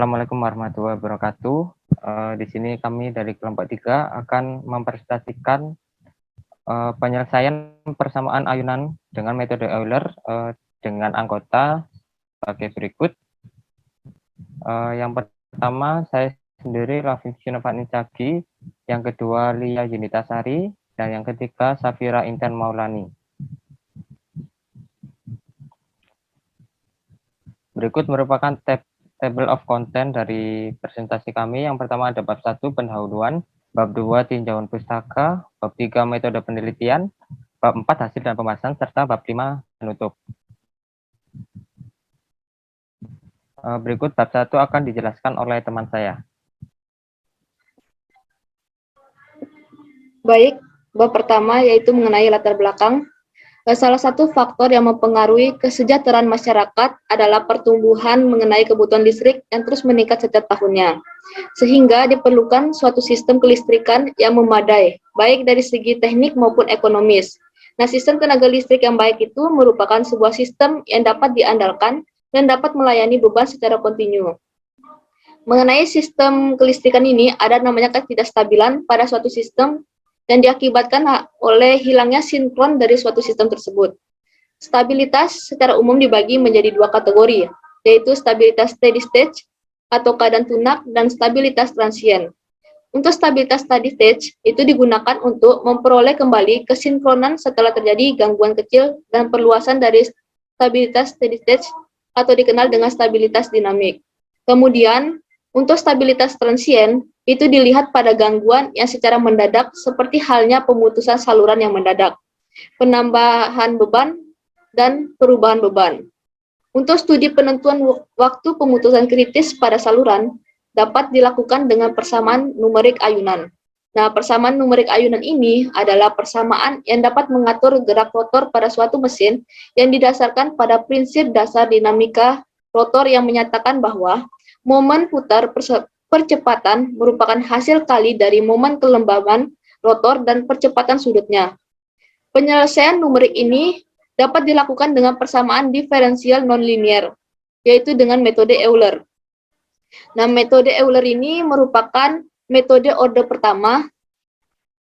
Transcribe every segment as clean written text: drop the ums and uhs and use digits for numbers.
Assalamualaikum warahmatullahi wabarakatuh. Di sini kami dari kelompok 3 akan mempresentasikan penyelesaian persamaan ayunan dengan metode Euler dengan anggota sebagai berikut. Yang pertama saya sendiri Raffi Shinofani Cagi, yang kedua Lia Yunitasari, dan yang ketiga Safira Intan Maulani. Berikut merupakan table of content dari presentasi kami. Yang pertama ada bab 1 pendahuluan, bab 2 tinjauan pustaka, bab 3 metode penelitian, bab 4 hasil dan pembahasan, serta bab 5 penutup. Berikut bab 1 akan dijelaskan oleh teman saya. Baik, bab pertama yaitu mengenai latar belakang. Salah satu faktor yang mempengaruhi kesejahteraan masyarakat adalah pertumbuhan mengenai kebutuhan listrik yang terus meningkat setiap tahunnya. Sehingga diperlukan suatu sistem kelistrikan yang memadai, baik dari segi teknik maupun ekonomis. Nah, sistem tenaga listrik yang baik itu merupakan sebuah sistem yang dapat diandalkan dan dapat melayani beban secara kontinu. Mengenai sistem kelistrikan ini, ada namanya ketidakstabilan pada suatu sistem dan diakibatkan oleh hilangnya sinkron dari suatu sistem tersebut. Stabilitas secara umum dibagi menjadi dua kategori, yaitu stabilitas steady state atau keadaan tunak dan stabilitas transient. Untuk stabilitas steady state itu digunakan untuk memperoleh kembali kesinkronan setelah terjadi gangguan kecil dan perluasan dari stabilitas steady state atau dikenal dengan stabilitas dinamik. Kemudian, untuk stabilitas transient, itu dilihat pada gangguan yang secara mendadak seperti halnya pemutusan saluran yang mendadak, penambahan beban, dan perubahan beban. Untuk studi penentuan waktu pemutusan kritis pada saluran dapat dilakukan dengan persamaan numerik ayunan. Nah, persamaan numerik ayunan ini adalah persamaan yang dapat mengatur gerak rotor pada suatu mesin yang didasarkan pada prinsip dasar dinamika rotor yang menyatakan bahwa momen putar percepatan merupakan hasil kali dari momen kelembaban rotor dan percepatan sudutnya. Penyelesaian numerik ini dapat dilakukan dengan persamaan diferensial nonlinear, yaitu dengan metode Euler. Nah, metode Euler ini merupakan metode orde pertama,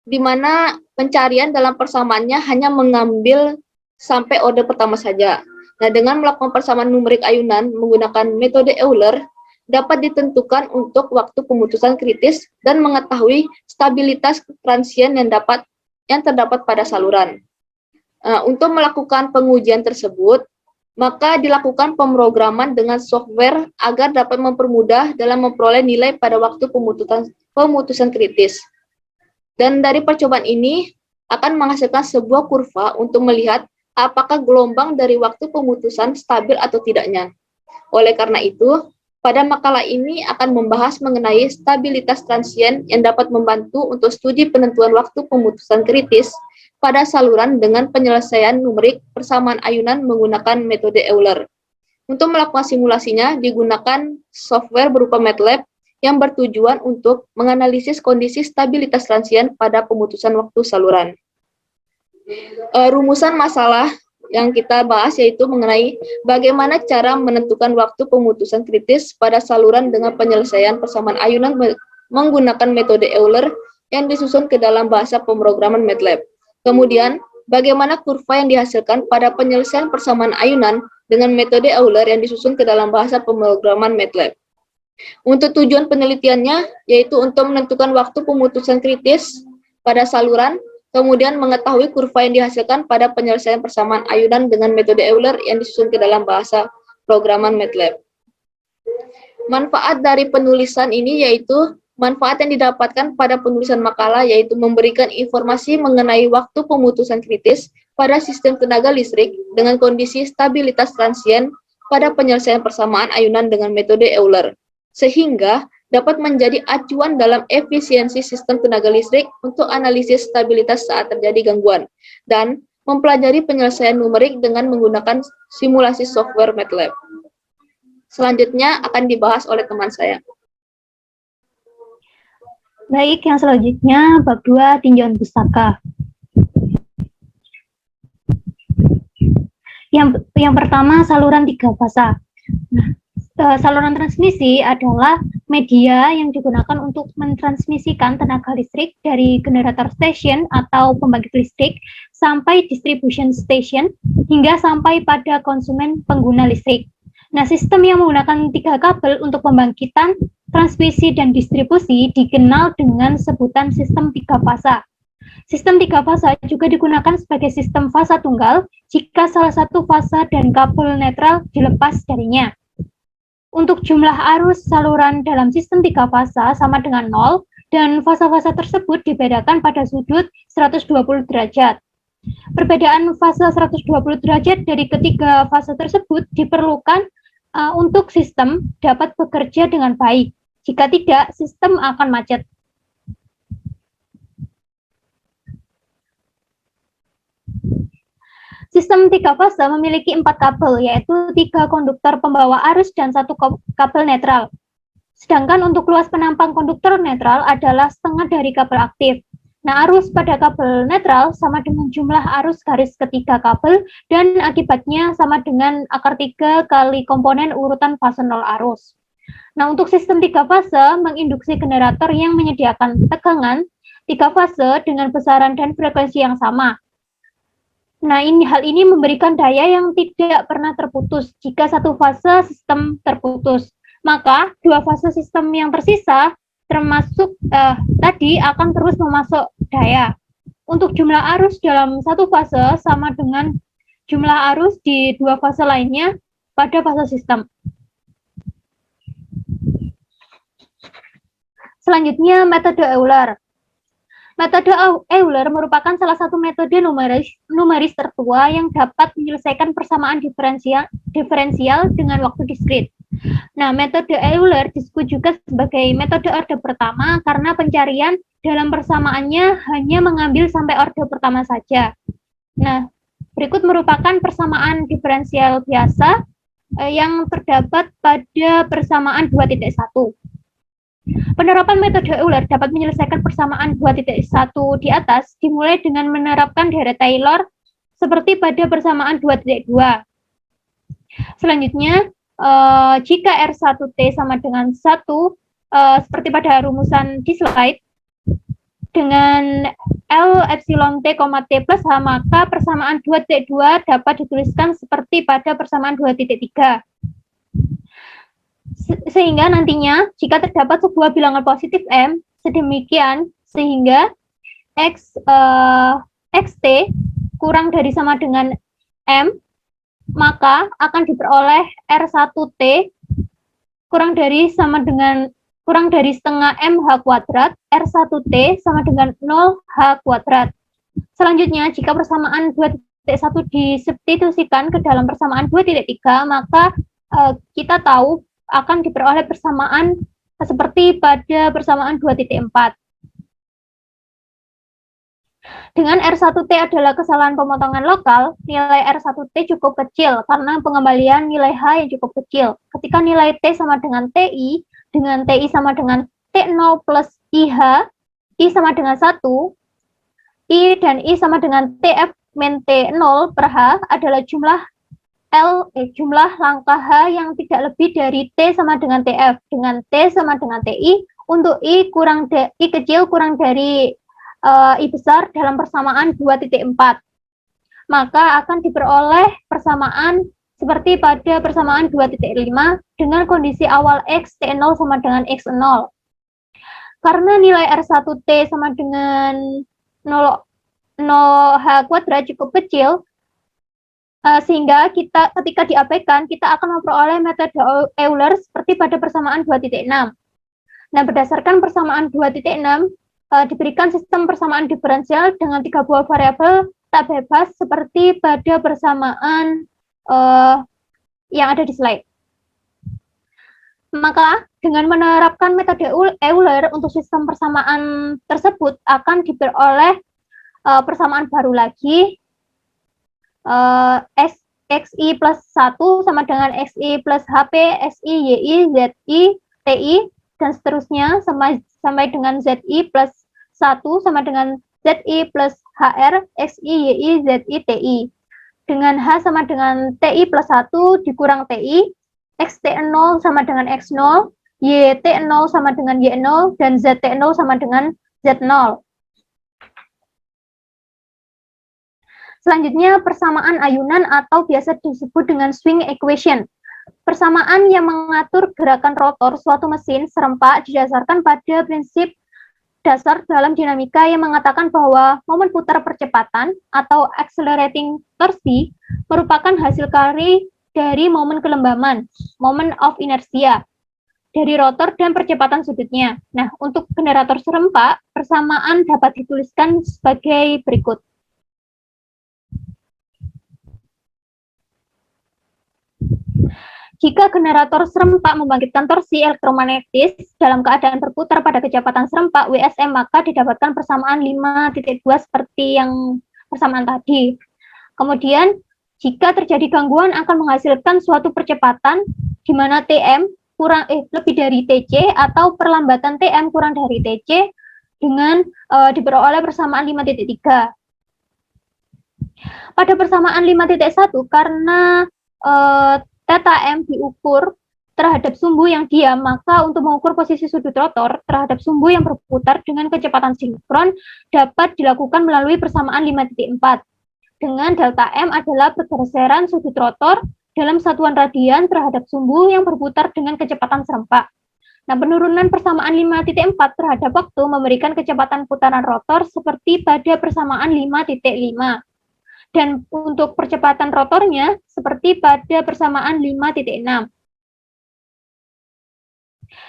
di mana pencarian dalam persamaannya hanya mengambil sampai orde pertama saja. Nah, dengan melakukan persamaan numerik ayunan menggunakan metode Euler, dapat ditentukan untuk waktu pemutusan kritis dan mengetahui stabilitas transient yang terdapat pada saluran. Untuk melakukan pengujian tersebut, maka dilakukan pemrograman dengan software agar dapat mempermudah dalam memperoleh nilai pada waktu pemutusan kritis. Dan dari percobaan ini akan menghasilkan sebuah kurva untuk melihat apakah gelombang dari waktu pemutusan stabil atau tidaknya. Oleh karena itu, pada makalah ini akan membahas mengenai stabilitas transient yang dapat membantu untuk studi penentuan waktu pemutusan kritis pada saluran dengan penyelesaian numerik persamaan ayunan menggunakan metode Euler. Untuk melakukan simulasinya digunakan software berupa MATLAB yang bertujuan untuk menganalisis kondisi stabilitas transient pada pemutusan waktu saluran. Rumusan masalah yang kita bahas yaitu mengenai bagaimana cara menentukan waktu pemutusan kritis pada saluran dengan penyelesaian persamaan ayunan menggunakan metode Euler yang disusun ke dalam bahasa pemrograman MATLAB. Kemudian, bagaimana kurva yang dihasilkan pada penyelesaian persamaan ayunan dengan metode Euler yang disusun ke dalam bahasa pemrograman MATLAB. Untuk tujuan penelitiannya, yaitu untuk menentukan waktu pemutusan kritis pada saluran, kemudian mengetahui kurva yang dihasilkan pada penyelesaian persamaan ayunan dengan metode Euler yang disusun ke dalam bahasa programan MATLAB. Manfaat dari penulisan ini yaitu manfaat yang didapatkan pada penulisan makalah yaitu memberikan informasi mengenai waktu pemutusan kritis pada sistem tenaga listrik dengan kondisi stabilitas transient pada penyelesaian persamaan ayunan dengan metode Euler, sehingga dapat menjadi acuan dalam efisiensi sistem tenaga listrik untuk analisis stabilitas saat terjadi gangguan, dan mempelajari penyelesaian numerik dengan menggunakan simulasi software MATLAB. Selanjutnya akan dibahas oleh teman saya. Baik, yang selanjutnya bab 2 tinjauan pustaka. Yang pertama saluran 3 fasa. Nah, Saluran transmisi adalah media yang digunakan untuk mentransmisikan tenaga listrik dari generator station atau pembangkit listrik sampai distribution station hingga sampai pada konsumen pengguna listrik. Nah, sistem yang menggunakan 3 kabel untuk pembangkitan, transmisi, dan distribusi dikenal dengan sebutan sistem 3 fasa. Sistem 3 fasa juga digunakan sebagai sistem fasa tunggal jika salah satu fasa dan kabel netral dilepas darinya. Untuk jumlah arus saluran dalam sistem 3 fasa sama dengan 0, dan fasa-fasa tersebut dibedakan pada sudut 120 derajat. Perbedaan fase 120 derajat dari ketiga fase tersebut diperlukan untuk sistem dapat bekerja dengan baik. Jika tidak, sistem akan macet. Sistem 3 fase memiliki 4 kabel, yaitu 3 konduktor pembawa arus dan 1 kabel netral. Sedangkan untuk luas penampang konduktor netral adalah setengah dari kabel aktif. Nah, arus pada kabel netral sama dengan jumlah arus garis ketiga kabel, dan akibatnya sama dengan akar 3 kali komponen urutan fase 0 arus. Nah, untuk sistem 3 fase menginduksi generator yang menyediakan tegangan 3 fase dengan besaran dan frekuensi yang sama. Nah, hal ini memberikan daya yang tidak pernah terputus jika satu fase sistem terputus. Maka, 2 fase sistem yang tersisa termasuk tadi akan terus memasok daya. Untuk jumlah arus dalam satu fase sama dengan jumlah arus di 2 fase lainnya pada fase sistem. Selanjutnya, metode Euler. Metode Euler merupakan salah satu metode numeris tertua yang dapat menyelesaikan persamaan diferensial dengan waktu diskrit. Nah, metode Euler disebut juga sebagai metode orde pertama karena pencarian dalam persamaannya hanya mengambil sampai orde pertama saja. Nah, berikut merupakan persamaan diferensial biasa yang terdapat pada persamaan 2.1. Penerapan metode Euler dapat menyelesaikan persamaan 2.1 di atas dimulai dengan menerapkan deret Taylor seperti pada persamaan 2.2. Selanjutnya, jika R1T sama dengan 1, seperti pada rumusan di slide, dengan L epsilon T, T plus H, maka persamaan 2.2 dapat dituliskan seperti pada persamaan 2.3. Sehingga nantinya jika terdapat sebuah bilangan positif M sedemikian sehingga xt kurang dari sama dengan M, maka akan diperoleh R1T kurang dari setengah MH kuadrat, R1T sama dengan 0H kuadrat. Selanjutnya, jika persamaan 2.1 disubstitusikan ke dalam persamaan 2.3, maka kita tahu akan diperoleh persamaan seperti pada persamaan 2.4. Dengan R1T adalah kesalahan pemotongan lokal, nilai R1T cukup kecil karena pengembalian nilai H yang cukup kecil. Ketika nilai T sama dengan TI sama dengan T0 plus IH, I sama dengan 1, I dan I sama dengan TF min T0 per H adalah jumlah langkah H yang tidak lebih dari T sama dengan TF, dengan T sama dengan TI, untuk I kecil kurang dari I besar dalam persamaan 2.4. Maka akan diperoleh persamaan seperti pada persamaan 2.5 dengan kondisi awal X T0 sama dengan X0. Karena nilai R1T sama dengan 0H kuadrat cukup kecil, sehingga ketika diabaikan, kita akan memperoleh metode Euler seperti pada persamaan 2.6. Nah, berdasarkan persamaan 2.6, diberikan sistem persamaan diferensial dengan 3 buah variabel tak bebas seperti pada persamaan yang ada di slide. Maka, dengan menerapkan metode Euler untuk sistem persamaan tersebut akan diperoleh persamaan baru lagi, XI plus 1 sama dengan XI plus HP, SI, YI, ZI, TI, dan seterusnya sampai dengan ZI plus 1 sama dengan ZI plus HR, XI, YI, ZI, TI. Dengan H sama dengan TI plus 1 dikurang TI, XT0 sama dengan X0, YT0 sama dengan Y0, dan ZT0 sama dengan Z0. Selanjutnya, persamaan ayunan atau biasa disebut dengan swing equation. Persamaan yang mengatur gerakan rotor suatu mesin serempak didasarkan pada prinsip dasar dalam dinamika yang mengatakan bahwa momen putar percepatan atau accelerating torsi merupakan hasil kari dari momen kelembaman, moment of inertia, dari rotor dan percepatan sudutnya. Nah, untuk generator serempak, persamaan dapat dituliskan sebagai berikut. Jika generator serempak membangkitkan torsi elektromagnetis dalam keadaan berputar pada kecepatan serempak WSM, maka didapatkan persamaan 5.2 seperti yang persamaan tadi. Kemudian, jika terjadi gangguan akan menghasilkan suatu percepatan di mana TM lebih dari TC atau perlambatan TM kurang dari TC dengan diperoleh persamaan 5.3. Pada persamaan 5.1 karena Theta M diukur terhadap sumbu yang diam, maka untuk mengukur posisi sudut rotor terhadap sumbu yang berputar dengan kecepatan sinkron dapat dilakukan melalui persamaan 5.4. Dengan delta M adalah pergeseran sudut rotor dalam satuan radian terhadap sumbu yang berputar dengan kecepatan serempak. Nah, penurunan persamaan 5.4 terhadap waktu memberikan kecepatan putaran rotor seperti pada persamaan 5.5. Dan untuk percepatan rotornya seperti pada persamaan 5.6.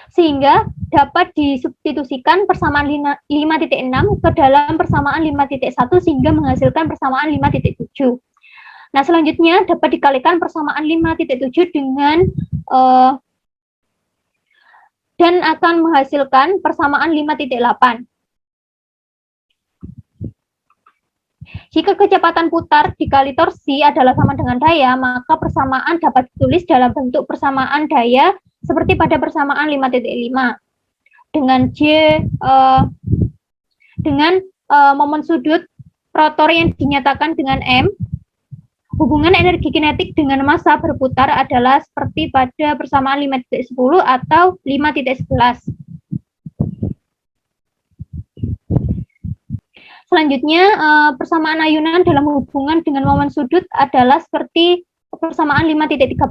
Sehingga dapat disubstitusikan persamaan 5.6 ke dalam persamaan 5.1 sehingga menghasilkan persamaan 5.7. Nah, selanjutnya dapat dikalikan persamaan 5.7 dengan dan akan menghasilkan persamaan 5.8. Jika kecepatan putar dikali torsi adalah sama dengan daya, maka persamaan dapat ditulis dalam bentuk persamaan daya seperti pada persamaan 5.5. Dengan momen sudut rotor yang dinyatakan dengan M, hubungan energi kinetik dengan massa berputar adalah seperti pada persamaan 5.10 atau 5.11. Selanjutnya, persamaan ayunan dalam hubungan dengan momen sudut adalah seperti persamaan 5.13.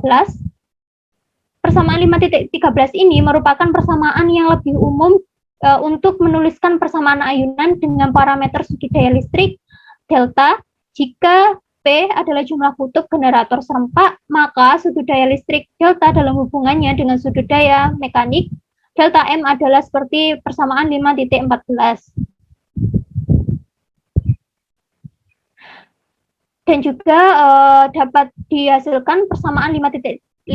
Persamaan 5.13 ini merupakan persamaan yang lebih umum untuk menuliskan persamaan ayunan dengan parameter sudut daya listrik delta. Jika P adalah jumlah kutub generator serempak, maka sudut daya listrik delta dalam hubungannya dengan sudut daya mekanik delta M adalah seperti persamaan 5.14. Dan juga dapat dihasilkan persamaan 5.15.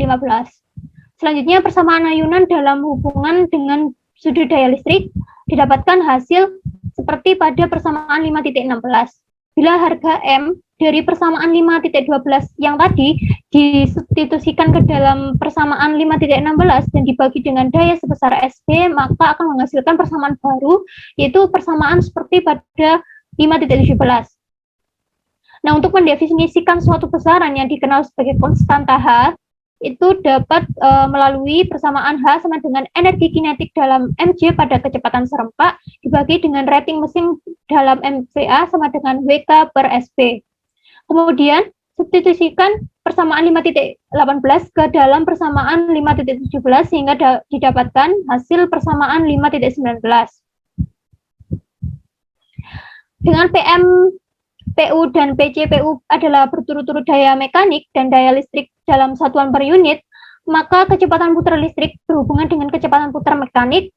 Selanjutnya, persamaan ayunan dalam hubungan dengan sudut daya listrik didapatkan hasil seperti pada persamaan 5.16. Bila harga M dari persamaan 5.12 yang tadi disubstitusikan ke dalam persamaan 5.16 dan dibagi dengan daya sebesar SB, maka akan menghasilkan persamaan baru, yaitu persamaan seperti pada 5.17. Nah, untuk mendefinisikan suatu besaran yang dikenal sebagai konstanta H, itu dapat melalui persamaan H sama dengan energi kinetik dalam mj pada kecepatan serempak dibagi dengan rating mesin dalam MVA sama dengan WK per SP. Kemudian, substitusikan persamaan 5.18 ke dalam persamaan 5.17 sehingga didapatkan hasil persamaan 5.19. Dengan PM PU dan PCPU adalah berturut-turut daya mekanik dan daya listrik dalam satuan per unit, maka kecepatan putar listrik berhubungan dengan kecepatan putar mekanik,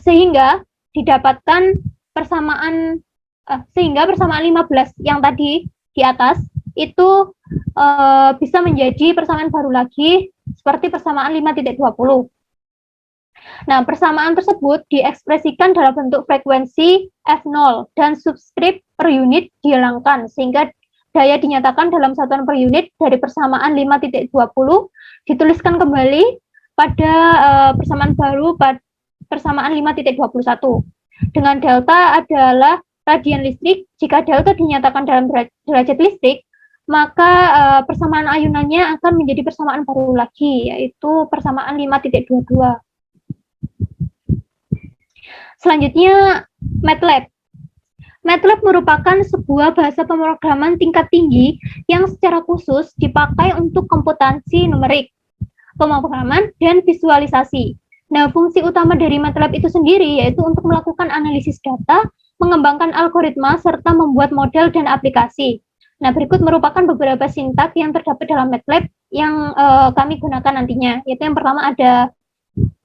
sehingga didapatkan persamaan sehingga persamaan 15 yang tadi di atas itu bisa menjadi persamaan baru lagi seperti persamaan 5.20. Nah, persamaan tersebut diekspresikan dalam bentuk frekuensi F0 dan subskrip per unit dihilangkan sehingga daya dinyatakan dalam satuan per unit dari persamaan 5.20 dituliskan kembali pada persamaan baru pada persamaan 5.21. Dengan delta adalah radian listrik. Jika delta dinyatakan dalam derajat listrik, maka persamaan ayunannya akan menjadi persamaan baru lagi, yaitu persamaan 5.22. Selanjutnya, MATLAB. MATLAB merupakan sebuah bahasa pemrograman tingkat tinggi yang secara khusus dipakai untuk komputansi numerik, pemrograman, dan visualisasi. Nah, fungsi utama dari MATLAB itu sendiri yaitu untuk melakukan analisis data, mengembangkan algoritma, serta membuat model dan aplikasi. Nah, berikut merupakan beberapa sintak yang terdapat dalam MATLAB yang kami gunakan nantinya, yaitu yang pertama ada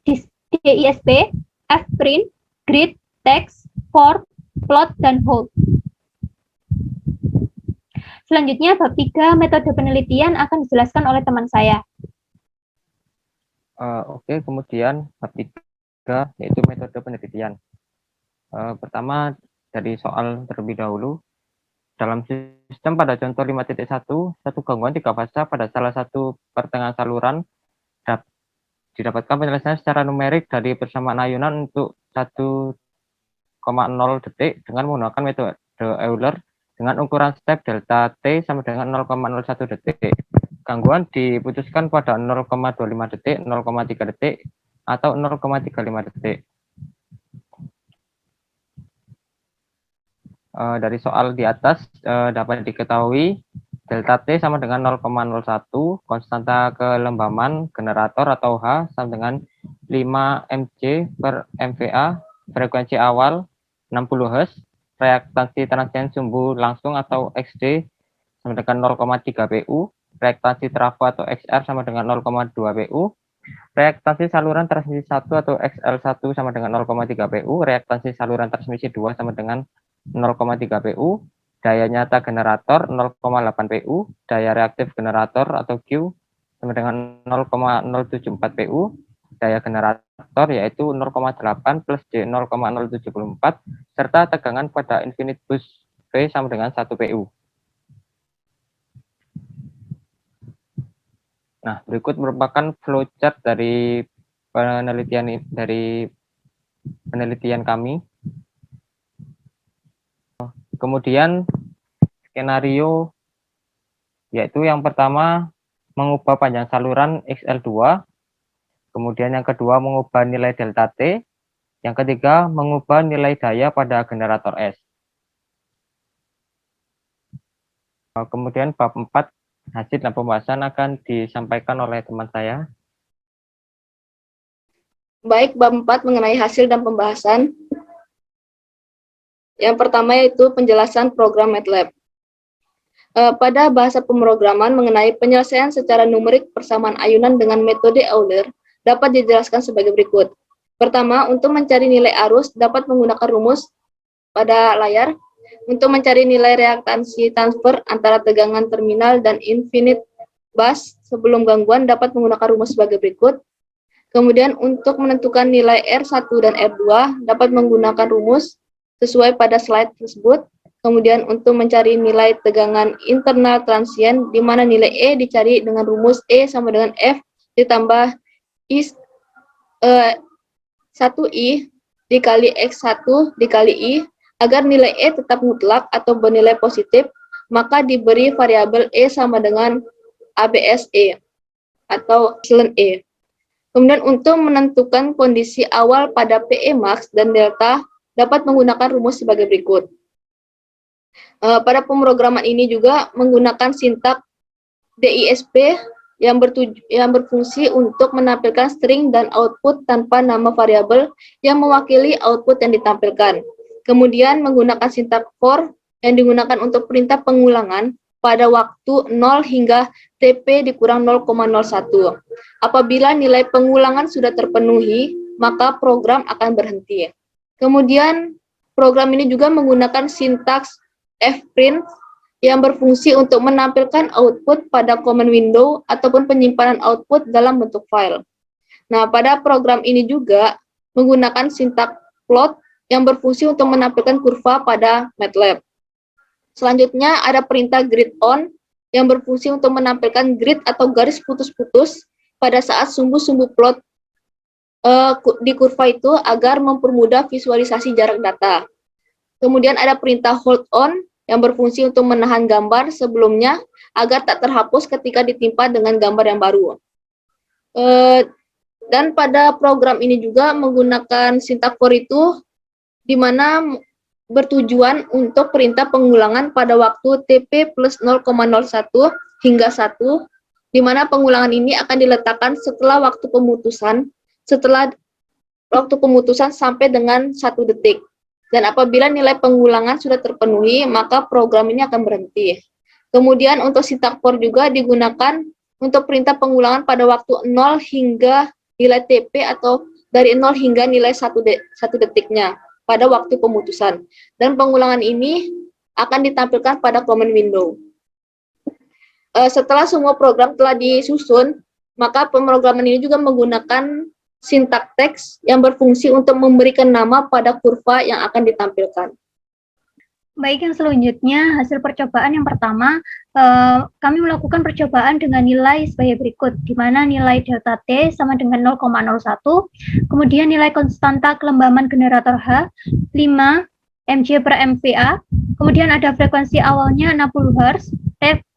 DISP, fprint, grid, text, for, plot, dan hold. Selanjutnya, bab 3 metode penelitian akan dijelaskan oleh teman saya. Oke, kemudian bab 3 yaitu metode penelitian. Pertama dari soal terlebih dahulu. Dalam sistem pada contoh 5.1, satu gangguan 3 fase pada salah satu pertengahan saluran didapatkan penyelesaian secara numerik dari persamaan ayunan untuk 1,0 detik dengan menggunakan metode Euler dengan ukuran step delta T sama dengan 0,01 detik. Gangguan diputuskan pada 0,25 detik, 0,3 detik, atau 0,35 detik. Dari soal di atas dapat diketahui delta T sama dengan 0,01, konstanta kelembaban generator atau H sama dengan 5 mJ per MVA, frekuensi awal 60 Hz, reaktansi transien sumbu langsung atau XD sama dengan 0,3 PU, reaktansi trafo atau XR sama dengan 0,2 PU, reaktansi saluran transmisi 1 atau XL1 sama dengan 0,3 PU, reaktansi saluran transmisi 2 sama dengan 0,3 PU, daya nyata generator 0,8 PU, daya reaktif generator atau Q sama dengan 0,074 PU, daya generator yaitu 0,8 plus D 0,074, serta tegangan pada infinite bus V sama dengan 1 PU. Nah, berikut merupakan flowchart dari penelitian kami. Kemudian skenario yaitu yang pertama mengubah panjang saluran XL2, kemudian yang kedua mengubah nilai delta T, yang ketiga mengubah nilai daya pada generator S. Kemudian bab 4 hasil dan pembahasan akan disampaikan oleh teman saya. Baik, bab 4 mengenai hasil dan pembahasan. Yang pertama yaitu penjelasan program MATLAB. Pada bahasa pemrograman mengenai penyelesaian secara numerik persamaan ayunan dengan metode Euler dapat dijelaskan sebagai berikut. Pertama, untuk mencari nilai arus dapat menggunakan rumus pada layar. Untuk mencari nilai reaktansi transfer antara tegangan terminal dan infinite bus sebelum gangguan dapat menggunakan rumus sebagai berikut. Kemudian untuk menentukan nilai R1 dan R2 dapat menggunakan rumus sesuai pada slide tersebut. Kemudian untuk mencari nilai tegangan internal transien, di mana nilai E dicari dengan rumus E sama dengan F ditambah 1I dikali X1 dikali I, agar nilai E tetap mutlak atau bernilai positif, maka diberi variabel E sama dengan ABSE atau epsilon E. Kemudian untuk menentukan kondisi awal pada PE max dan delta dapat menggunakan rumus sebagai berikut. Pada pemrograman ini juga menggunakan sintak DISP yang berfungsi untuk menampilkan string dan output tanpa nama variabel yang mewakili output yang ditampilkan. Kemudian menggunakan sintak for yang digunakan untuk perintah pengulangan pada waktu 0 hingga TP dikurang 0,01. Apabila nilai pengulangan sudah terpenuhi, maka program akan berhenti. Kemudian program ini juga menggunakan sintaks fprint yang berfungsi untuk menampilkan output pada command window ataupun penyimpanan output dalam bentuk file. Nah, pada program ini juga menggunakan sintak plot yang berfungsi untuk menampilkan kurva pada MATLAB. Selanjutnya ada perintah grid on yang berfungsi untuk menampilkan grid atau garis putus-putus pada saat sumbu-sumbu plot di kurva itu agar mempermudah visualisasi jarak data. Kemudian ada perintah hold on yang berfungsi untuk menahan gambar sebelumnya agar tak terhapus ketika ditimpa dengan gambar yang baru. Dan pada program ini juga menggunakan sintak for itu, di mana bertujuan untuk perintah pengulangan pada waktu TP plus 0,01 hingga 1, di mana pengulangan ini akan diletakkan setelah waktu pemutusan sampai dengan 1 detik. Dan apabila nilai pengulangan sudah terpenuhi, maka program ini akan berhenti. Kemudian untuk sintak for juga digunakan untuk perintah pengulangan pada waktu 0 hingga nilai TP atau dari 0 hingga nilai 1 detiknya pada waktu pemutusan. Dan pengulangan ini akan ditampilkan pada command window. Setelah semua program telah disusun, maka pemrograman ini juga menggunakan sintak teks yang berfungsi untuk memberikan nama pada kurva yang akan ditampilkan. Baik, yang selanjutnya hasil percobaan yang pertama, kami melakukan percobaan dengan nilai sebagai berikut, di mana nilai delta T sama dengan 0,01, kemudian nilai konstanta kelembaban generator H 5 mJ per MVA, kemudian ada frekuensi awalnya 60 Hz,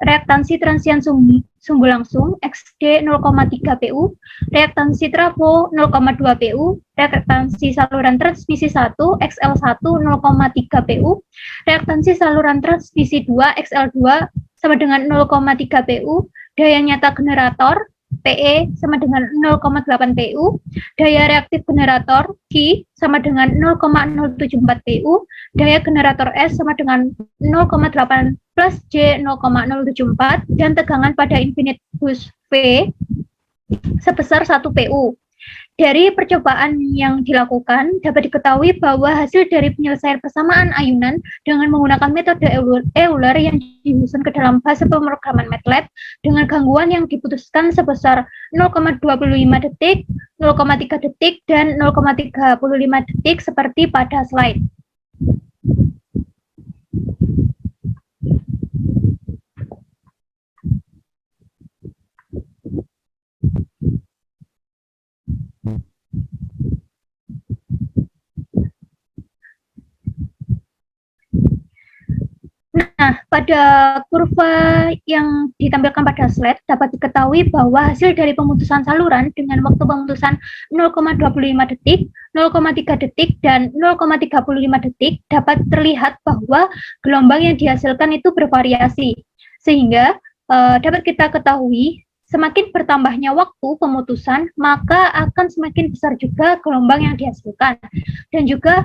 reaktansi transient sumbu langsung XD 0,3 PU, reaktansi trafo 0,2 PU, reaktansi saluran transmisi 1 XL1 0,3 PU, reaktansi saluran transmisi 2 XL2 sama dengan 0,3 PU, daya nyata generator PE sama dengan 0,8 PU, daya reaktif generator Q sama dengan 0,074 PU, daya generator S sama dengan 0,8 plus J 0,074, dan tegangan pada infinite bus V sebesar 1 PU. Dari percobaan yang dilakukan, dapat diketahui bahwa hasil dari penyelesaian persamaan ayunan dengan menggunakan metode Euler yang disusun ke dalam bahasa pemrograman MATLAB dengan gangguan yang diputuskan sebesar 0,25 detik, 0,3 detik, dan 0,35 detik seperti pada slide. Nah, pada kurva yang ditampilkan pada slide dapat diketahui bahwa hasil dari pemutusan saluran dengan waktu pemutusan 0,25 detik, 0,3 detik, dan 0,35 detik dapat terlihat bahwa gelombang yang dihasilkan itu bervariasi. Sehingga dapat kita ketahui semakin bertambahnya waktu pemutusan, maka akan semakin besar juga gelombang yang dihasilkan. Dan juga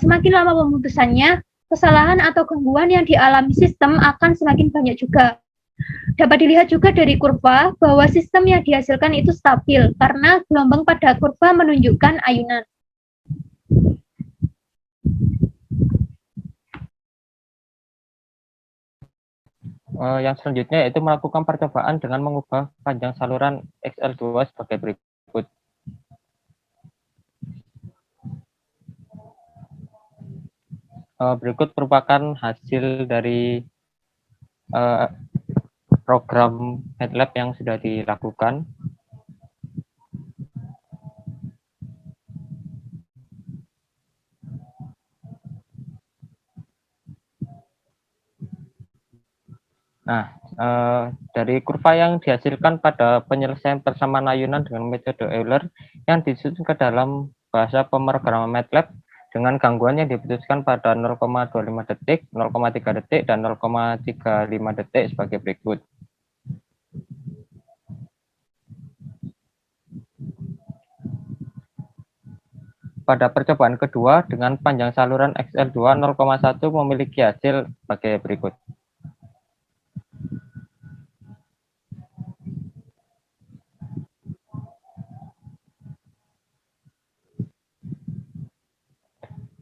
semakin lama pemutusannya, kesalahan atau gangguan yang dialami sistem akan semakin banyak juga. Dapat dilihat juga dari kurva bahwa sistem yang dihasilkan itu stabil karena gelombang pada kurva menunjukkan ayunan. Yang selanjutnya yaitu melakukan percobaan dengan mengubah panjang saluran XL2 sebagai berikut. Berikut merupakan hasil dari program MATLAB yang sudah dilakukan. Nah, dari kurva yang dihasilkan pada penyelesaian persamaan ayunan dengan metode Euler yang disusun ke dalam bahasa pemrograman MATLAB dengan gangguan yang diputuskan pada 0,25 detik, 0,3 detik, dan 0,35 detik sebagai berikut. Pada percobaan kedua dengan panjang saluran XL2 0,1 memiliki hasil sebagai berikut.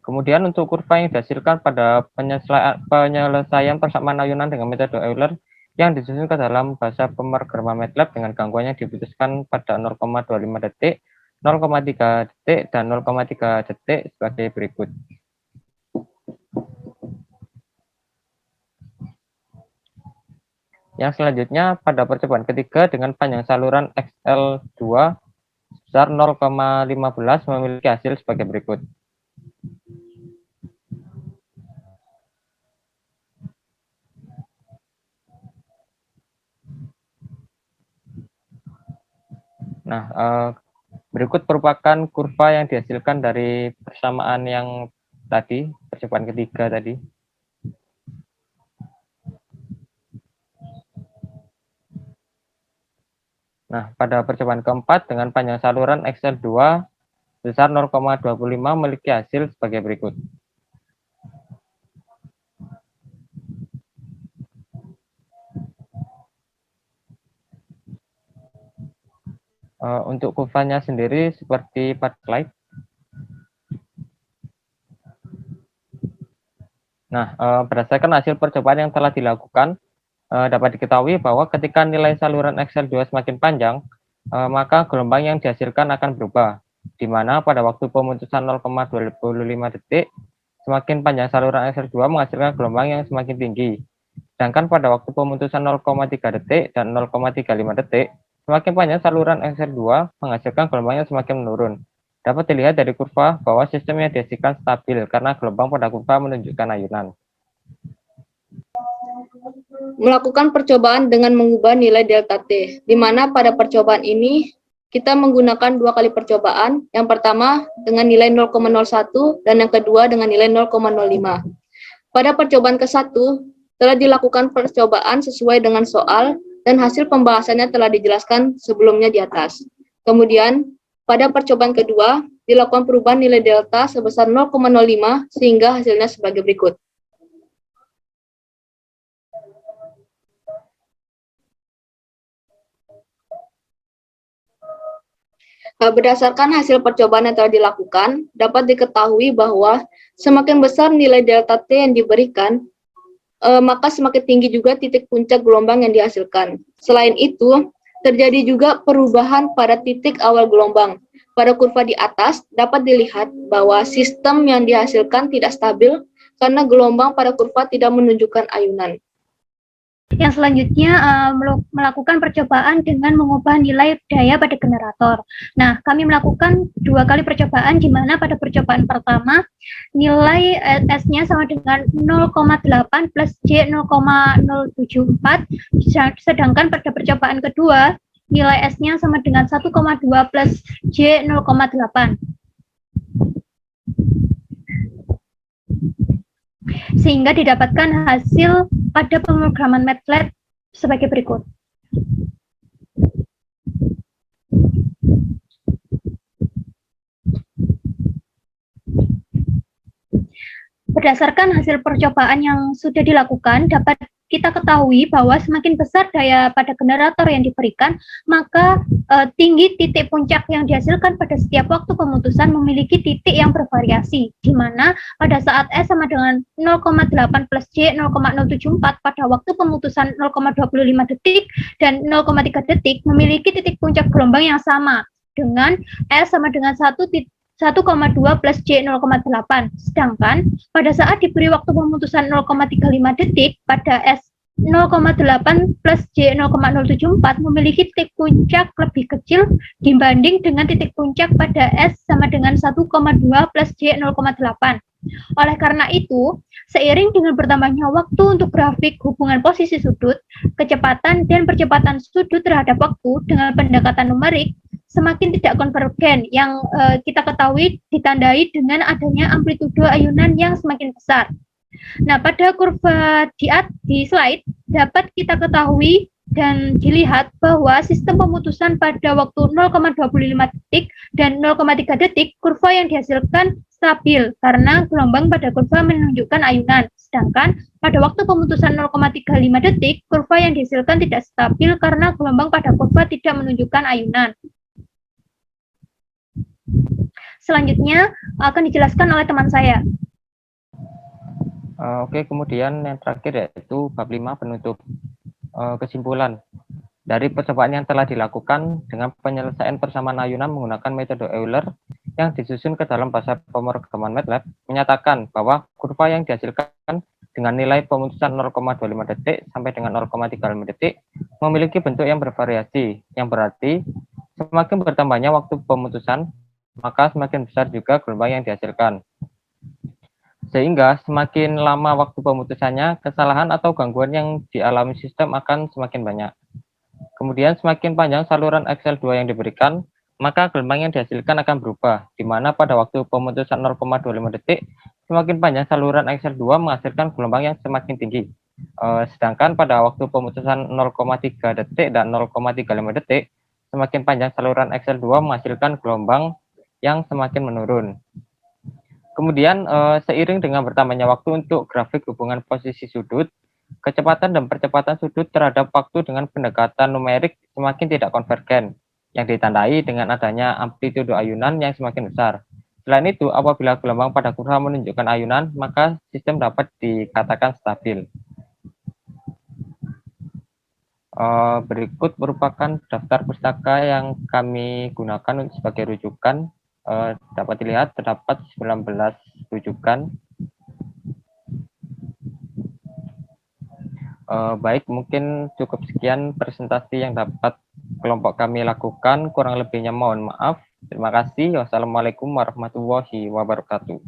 Kemudian untuk kurva yang dihasilkan pada penyelesaian persamaan ayunan dengan metode Euler yang disusun ke dalam bahasa pemrograman MATLAB dengan gangguan yang diputuskan pada 0,25 detik, 0,3 detik, dan 0,3 detik sebagai berikut. Yang selanjutnya pada percobaan ketiga dengan panjang saluran XL2 sebesar 0,15 memiliki hasil sebagai berikut. Nah, berikut merupakan kurva yang dihasilkan dari persamaan yang tadi, percobaan ketiga tadi. Nah, pada percobaan keempat dengan panjang saluran XL2 sebesar 0,25 memiliki hasil sebagai berikut. Untuk kurvanya sendiri seperti pada slide. Nah, berdasarkan hasil percobaan yang telah dilakukan, dapat diketahui bahwa ketika nilai saluran XL2 semakin panjang, maka gelombang yang dihasilkan akan berubah, di mana pada waktu pemutusan 0,25 detik, semakin panjang saluran XL2 menghasilkan gelombang yang semakin tinggi. Sedangkan pada waktu pemutusan 0,3 detik dan 0,35 detik, semakin panjang saluran XL2 menghasilkan gelombang yang semakin menurun. Dapat dilihat dari kurva bahwa sistem yang dihasilkan stabil karena gelombang pada kurva menunjukkan ayunan. Melakukan percobaan dengan mengubah nilai delta T, di mana pada percobaan ini kita menggunakan dua kali percobaan. Yang pertama dengan nilai 0,01 dan yang kedua dengan nilai 0,05. Pada percobaan ke-1 telah dilakukan percobaan sesuai dengan soal dan hasil pembahasannya telah dijelaskan sebelumnya di atas. Kemudian pada percobaan kedua dilakukan perubahan nilai delta sebesar 0,05 sehingga hasilnya sebagai berikut. Berdasarkan hasil percobaan yang telah dilakukan, dapat diketahui bahwa semakin besar nilai delta T yang diberikan, maka semakin tinggi juga titik puncak gelombang yang dihasilkan. Selain itu, terjadi juga perubahan pada titik awal gelombang. Pada kurva di atas, dapat dilihat bahwa sistem yang dihasilkan tidak stabil karena gelombang pada kurva tidak menunjukkan ayunan. Yang selanjutnya melakukan percobaan dengan mengubah nilai daya pada generator. Nah, kami melakukan dua kali percobaan, di mana pada percobaan pertama nilai S-nya sama dengan 0,8 plus J 0,074, sedangkan pada percobaan kedua nilai S-nya sama dengan 1,2 plus J 0,8. Sehingga didapatkan hasil pada pemrograman MATLAB sebagai berikut. Berdasarkan hasil percobaan yang sudah dilakukan, dapat kita ketahui bahwa semakin besar daya pada generator yang diberikan, maka tinggi titik puncak yang dihasilkan pada setiap waktu pemutusan memiliki titik yang bervariasi, di mana pada saat S sama dengan 0,8 plus J 0,074 pada waktu pemutusan 0,25 detik dan 0,3 detik memiliki titik puncak gelombang yang sama dengan S sama dengan 1,2 plus J 0,8. Sedangkan pada saat diberi waktu pemutusan 0,35 detik pada S 0,8 plus J 0,074 memiliki titik puncak lebih kecil dibanding dengan titik puncak pada S sama dengan 1,2 plus J 0,8. Oleh karena itu, seiring dengan bertambahnya waktu untuk grafik hubungan posisi sudut, kecepatan dan percepatan sudut terhadap waktu dengan pendekatan numerik semakin tidak konvergen yang kita ketahui ditandai dengan adanya amplitudo ayunan yang semakin besar. Nah, pada kurva di slide dapat kita ketahui dan dilihat bahwa sistem pemutusan pada waktu 0,25 detik dan 0,3 detik kurva yang dihasilkan stabil karena gelombang pada kurva menunjukkan ayunan. Sedangkan pada waktu pemutusan 0,35 detik kurva yang dihasilkan tidak stabil karena gelombang pada kurva tidak menunjukkan ayunan. Selanjutnya akan dijelaskan oleh teman saya. Oke, kemudian yang terakhir yaitu bab 5 penutup. Kesimpulan. Dari percobaan yang telah dilakukan dengan penyelesaian persamaan ayunan menggunakan metode Euler yang disusun ke dalam bahasa pemrograman MATLAB menyatakan bahwa kurva yang dihasilkan dengan nilai pemutusan 0,25 detik sampai dengan 0,35 detik memiliki bentuk yang bervariasi, yang berarti semakin bertambahnya waktu pemutusan, maka semakin besar juga gelombang yang dihasilkan. Sehingga semakin lama waktu pemutusannya, kesalahan atau gangguan yang dialami sistem akan semakin banyak. Kemudian semakin panjang saluran XL2 yang diberikan, maka gelombang yang dihasilkan akan berubah, di mana pada waktu pemutusan 0,25 detik, semakin panjang saluran XL2 menghasilkan gelombang yang semakin tinggi. Sedangkan pada waktu pemutusan 0,3 detik dan 0,35 detik, semakin panjang saluran XL2 menghasilkan gelombang yang semakin menurun. Kemudian seiring dengan bertambahnya waktu untuk grafik hubungan posisi sudut, kecepatan dan percepatan sudut terhadap waktu dengan pendekatan numerik semakin tidak konvergen, yang ditandai dengan adanya amplitudo ayunan yang semakin besar. Selain itu, apabila gelombang pada kurva menunjukkan ayunan, maka sistem dapat dikatakan stabil. Berikut merupakan daftar pustaka yang kami gunakan sebagai rujukan. Dapat dilihat terdapat 19 rujukan. Baik, mungkin cukup sekian presentasi yang dapat kelompok kami lakukan. Kurang lebihnya mohon maaf. Terima kasih. Wassalamualaikum warahmatullahi wabarakatuh.